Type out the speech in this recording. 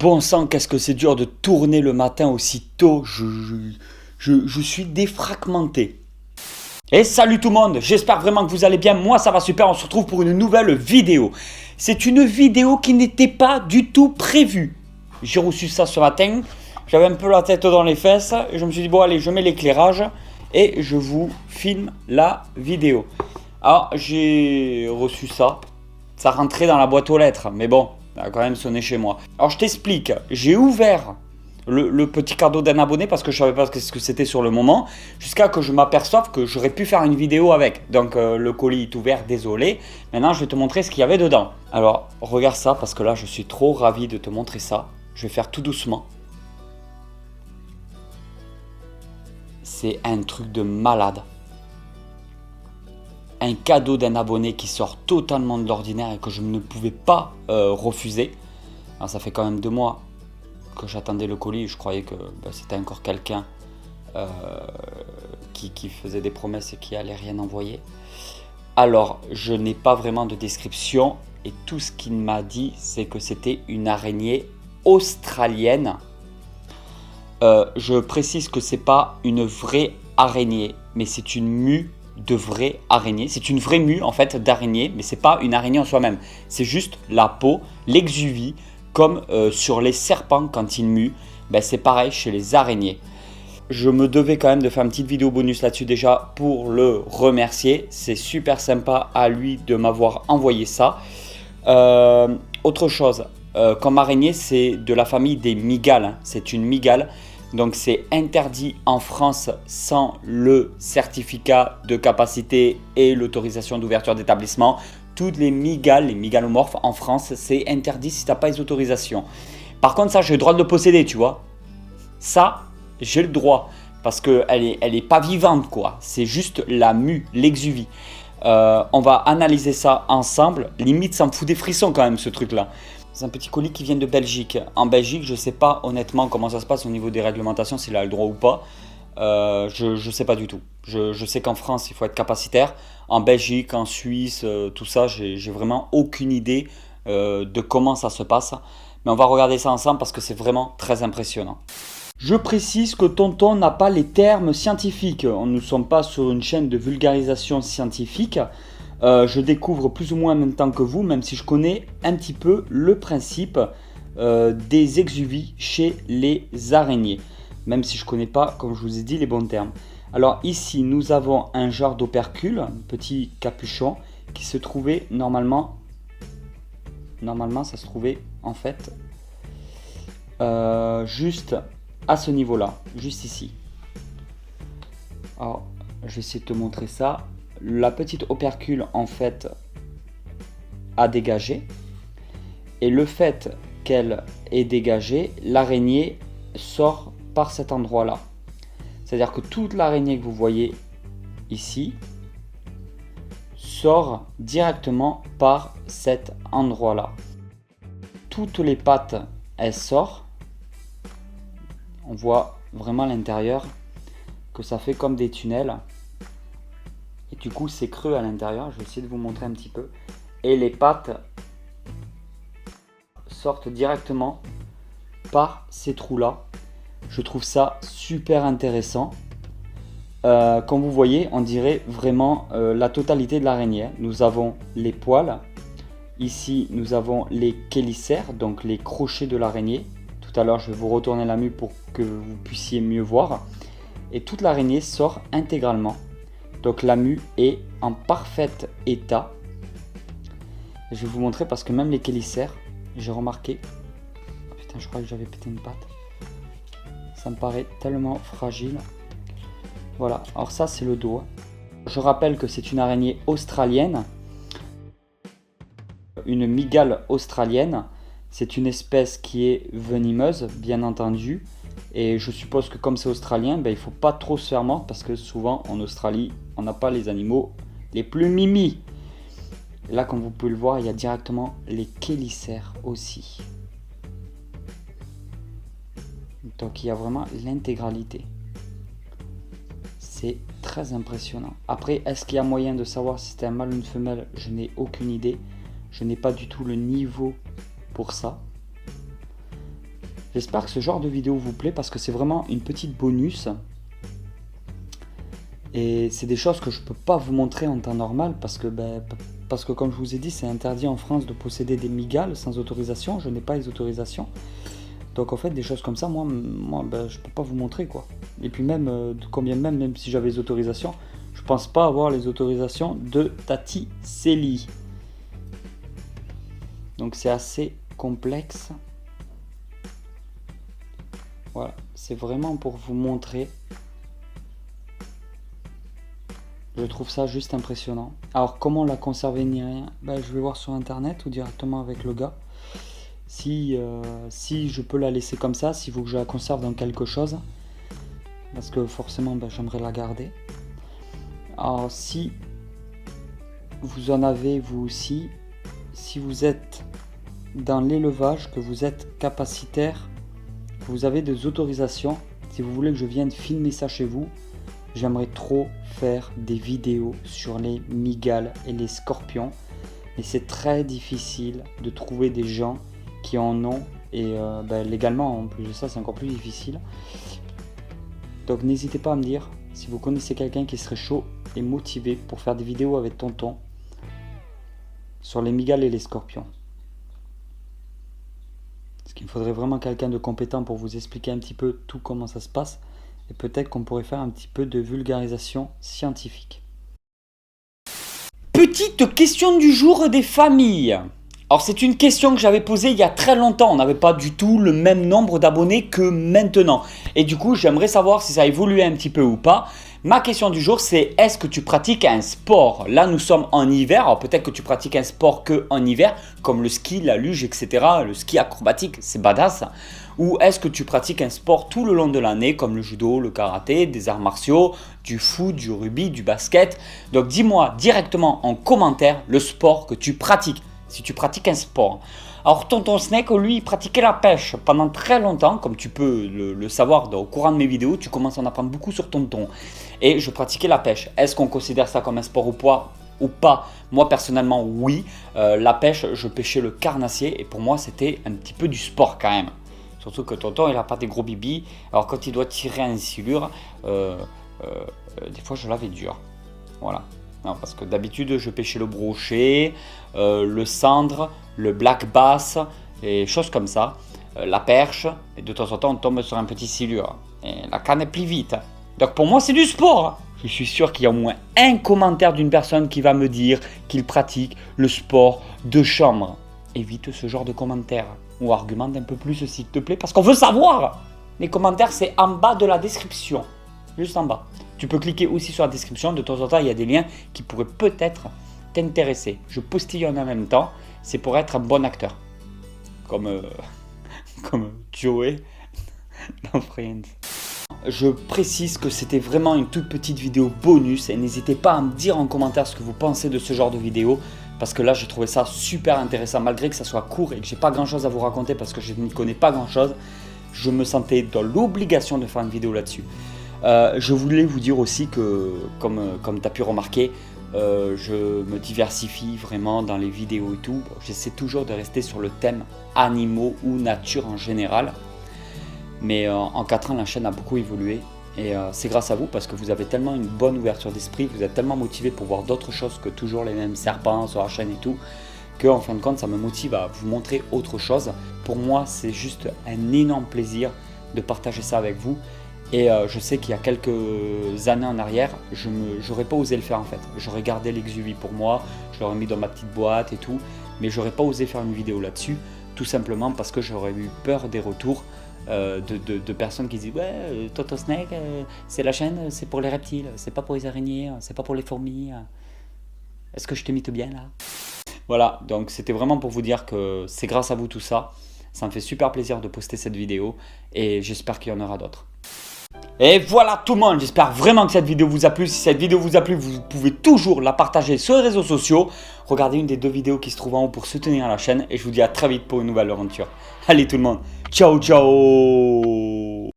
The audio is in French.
Bon sang, qu'est-ce que c'est dur de tourner le matin aussi tôt. Je suis défragmenté. Et salut tout le monde, j'espère vraiment que vous allez bien. Moi ça va super, on se retrouve pour une nouvelle vidéo. C'est une vidéo qui n'était pas du tout prévue. J'ai reçu ça ce matin, j'avais un peu la tête dans les fesses. Et je me suis dit bon allez, je mets l'éclairage et je vous filme la vidéo. Alors j'ai reçu ça, ça rentrait dans la boîte aux lettres, mais bon. Ça a quand même sonné chez moi. Alors je t'explique, j'ai ouvert le petit cadeau d'un abonné parce que je ne savais pas ce que c'était sur le moment, jusqu'à que je m'aperçoive que j'aurais pu faire une vidéo avec. Donc le colis est ouvert, désolé. Maintenant je vais te montrer ce qu'il y avait dedans. Alors regarde ça parce que là je suis trop ravi de te montrer ça. Je vais faire tout doucement. C'est un truc de malade. Un cadeau d'un abonné qui sort totalement de l'ordinaire et que je ne pouvais pas refuser. Alors ça fait quand même 2 mois que j'attendais le colis. Je croyais que c'était encore quelqu'un qui faisait des promesses et qui allait rien envoyer. Alors je n'ai pas vraiment de description et tout ce qu'il m'a dit c'est que c'était une araignée australienne. Je précise que c'est pas une vraie araignée mais c'est une mue de vraie araignée. C'est une vraie mue en fait d'araignée, mais c'est pas une araignée en soi-même. C'est juste la peau, l'exuvie, comme sur les serpents quand ils muent. C'est pareil chez les araignées. Je me devais quand même de faire une petite vidéo bonus là-dessus déjà pour le remercier. C'est super sympa à lui de m'avoir envoyé ça. Autre chose, comme araignée, c'est de la famille des mygales. Hein. C'est une mygale. Donc c'est interdit en France sans le certificat de capacité et l'autorisation d'ouverture d'établissement. Toutes les mygales, les mygalomorphes en France, c'est interdit si tu n'as pas les autorisations. Par contre ça j'ai le droit de le posséder, tu vois. Ça j'ai le droit parce qu'elle est pas vivante quoi. C'est juste la mue, l'exuvie. On va analyser ça ensemble. Limite ça me fout des frissons quand même ce truc là. C'est un petit colis qui vient de Belgique. En Belgique, je ne sais pas honnêtement comment ça se passe au niveau des réglementations, s'il a le droit ou pas. Je ne sais pas du tout. Je sais qu'en France, il faut être capacitaire. En Belgique, en Suisse, tout ça, j'ai vraiment aucune idée de comment ça se passe. Mais on va regarder ça ensemble parce que c'est vraiment très impressionnant. Je précise que Tonton n'a pas les termes scientifiques. Nous ne sommes pas sur une chaîne de vulgarisation scientifique. Je découvre plus ou moins en même temps que vous, même si je connais un petit peu le principe des exuvies chez les araignées. Même si je ne connais pas, comme je vous ai dit, les bons termes. Alors ici, nous avons un genre d'opercule, un petit capuchon, qui se trouvait normalement ça se trouvait en fait juste à ce niveau-là, juste ici. Alors, je vais essayer de te montrer ça. La petite opercule en fait a dégagé et le fait qu'elle ait dégagé, l'araignée sort par cet endroit là. C'est à dire que toute l'araignée que vous voyez ici sort directement par cet endroit là. Toutes les pattes elles sortent. On voit vraiment à l'intérieur que ça fait comme des tunnels. Et du coup c'est creux à l'intérieur, je vais essayer de vous montrer un petit peu. Et les pattes sortent directement par ces trous là. Je trouve ça super intéressant. Comme vous voyez, on dirait vraiment la totalité de l'araignée. Nous avons les poils. Ici nous avons les chélicères, donc les crochets de l'araignée. Tout à l'heure je vais vous retourner la mue pour que vous puissiez mieux voir. Et toute l'araignée sort intégralement. Donc la mue est en parfait état. Je vais vous montrer parce que même les chélicères, j'ai remarqué. Oh putain, je crois que j'avais pété une patte. Ça me paraît tellement fragile. Voilà, alors ça c'est le dos. Je rappelle que c'est une araignée australienne. Une mygale australienne. C'est une espèce qui est venimeuse, bien entendu. Et je suppose que comme c'est australien, il ne faut pas trop se faire mordre parce que souvent en Australie, on n'a pas les animaux les plus mimi. Et là, comme vous pouvez le voir, il y a directement les chélicères aussi. Donc il y a vraiment l'intégralité. C'est très impressionnant. Après, est-ce qu'il y a moyen de savoir si c'était un mâle ou une femelle? Je n'ai aucune idée. Je n'ai pas du tout le niveau pour ça. J'espère que ce genre de vidéo vous plaît parce que c'est vraiment une petite bonus. Et c'est des choses que je peux pas vous montrer en temps normal parce que comme je vous ai dit, c'est interdit en France de posséder des migales sans autorisation. Je n'ai pas les autorisations. Donc en fait, des choses comme ça, moi je peux pas vous montrer quoi. Et puis même, même si j'avais les autorisations, je pense pas avoir les autorisations de Tati Célie. Donc c'est assez complexe. Voilà, c'est vraiment pour vous montrer. Je trouve ça juste impressionnant. Alors comment la conserver ni rien, je vais voir sur internet ou directement avec le gars. Si je peux la laisser comme ça, s'il faut que je la conserve dans quelque chose. Parce que forcément j'aimerais la garder. Alors si vous en avez vous aussi, si vous êtes dans l'élevage, que vous êtes capacitaire, que vous avez des autorisations, si vous voulez que je vienne filmer ça chez vous, j'aimerais trop faire des vidéos sur les mygales et les scorpions. Mais c'est très difficile de trouver des gens qui en ont. Et légalement, en plus de ça, c'est encore plus difficile. Donc n'hésitez pas à me dire si vous connaissez quelqu'un qui serait chaud et motivé pour faire des vidéos avec tonton sur les mygales et les scorpions. Parce qu'il me faudrait vraiment quelqu'un de compétent pour vous expliquer un petit peu tout comment ça se passe. Et peut-être qu'on pourrait faire un petit peu de vulgarisation scientifique. Petite question du jour des familles. Alors c'est une question que j'avais posée il y a très longtemps. On n'avait pas du tout le même nombre d'abonnés que maintenant. Et du coup, j'aimerais savoir si ça a évolué un petit peu ou pas. Ma question du jour, c'est est-ce que tu pratiques un sport? Là, nous sommes en hiver. Alors peut-être que tu pratiques un sport que en hiver, comme le ski, la luge, etc. Le ski acrobatique, c'est badass. Ou est-ce que tu pratiques un sport tout le long de l'année, comme le judo, le karaté, des arts martiaux, du foot, du rugby, du basket? Donc dis-moi directement en commentaire le sport que tu pratiques. Si tu pratiques un sport. Alors tonton Snake, lui, il pratiquait la pêche pendant très longtemps, comme tu peux le savoir au courant de mes vidéos, tu commences à en apprendre beaucoup sur tonton. Et je pratiquais la pêche. Est-ce qu'on considère ça comme un sport ou pas? Moi personnellement, oui. La pêche, je pêchais le carnassier et pour moi, c'était un petit peu du sport quand même. Surtout que tonton, il n'a pas des gros bibis. Alors quand il doit tirer un silure, des fois je l'avais dur. Voilà. Non, parce que d'habitude, je pêchais le brochet, le cendre, le black bass, et choses comme ça. La perche, et de temps en temps, on tombe sur un petit silure. Et la canne est plus vite. Donc pour moi, c'est du sport. Je suis sûr qu'il y a au moins un commentaire d'une personne qui va me dire qu'il pratique le sport de chambre. Évite ce genre de commentaires. Ou argumente un peu plus s'il te plaît, parce qu'on veut savoir. Les commentaires, c'est en bas de la description. Juste en bas. Tu peux cliquer aussi sur la description. De temps en temps, il y a des liens qui pourraient peut-être t'intéresser. Je postillonne en même temps. C'est pour être un bon acteur. Comme Joey dans Friends. Je précise que c'était vraiment une toute petite vidéo bonus. Et n'hésitez pas à me dire en commentaire ce que vous pensez de ce genre de vidéo. Parce que là, j'ai trouvé ça super intéressant. Malgré que ça soit court et que j'ai pas grand chose à vous raconter parce que je n'y connais pas grand chose. Je me sentais dans l'obligation de faire une vidéo là-dessus. Je voulais vous dire aussi que, comme tu as pu remarquer, je me diversifie vraiment dans les vidéos et tout. J'essaie toujours de rester sur le thème animaux ou nature en général. Mais en 4 ans, la chaîne a beaucoup évolué. Et c'est grâce à vous parce que vous avez tellement une bonne ouverture d'esprit, vous êtes tellement motivé pour voir d'autres choses que toujours les mêmes serpents sur la chaîne et tout, que en fin de compte, ça me motive à vous montrer autre chose. Pour moi, c'est juste un énorme plaisir de partager ça avec vous. Et je sais qu'il y a quelques années en arrière, j'aurais pas osé le faire en fait. J'aurais gardé l'exuvie pour moi, je l'aurais mis dans ma petite boîte et tout, mais j'aurais pas osé faire une vidéo là-dessus, tout simplement parce que j'aurais eu peur des retours de personnes qui disent ouais, Toto Snake, c'est la chaîne, c'est pour les reptiles, c'est pas pour les araignées, c'est pas pour les fourmis. Est-ce que je te mite bien là? Voilà, donc c'était vraiment pour vous dire que c'est grâce à vous tout ça. Ça me fait super plaisir de poster cette vidéo et j'espère qu'il y en aura d'autres. Et voilà tout le monde, j'espère vraiment que cette vidéo vous a plu. Si cette vidéo vous a plu, vous pouvez toujours la partager sur les réseaux sociaux. Regardez une des 2 vidéos qui se trouvent en haut pour soutenir la chaîne. Et je vous dis à très vite pour une nouvelle aventure. Allez tout le monde, ciao ciao.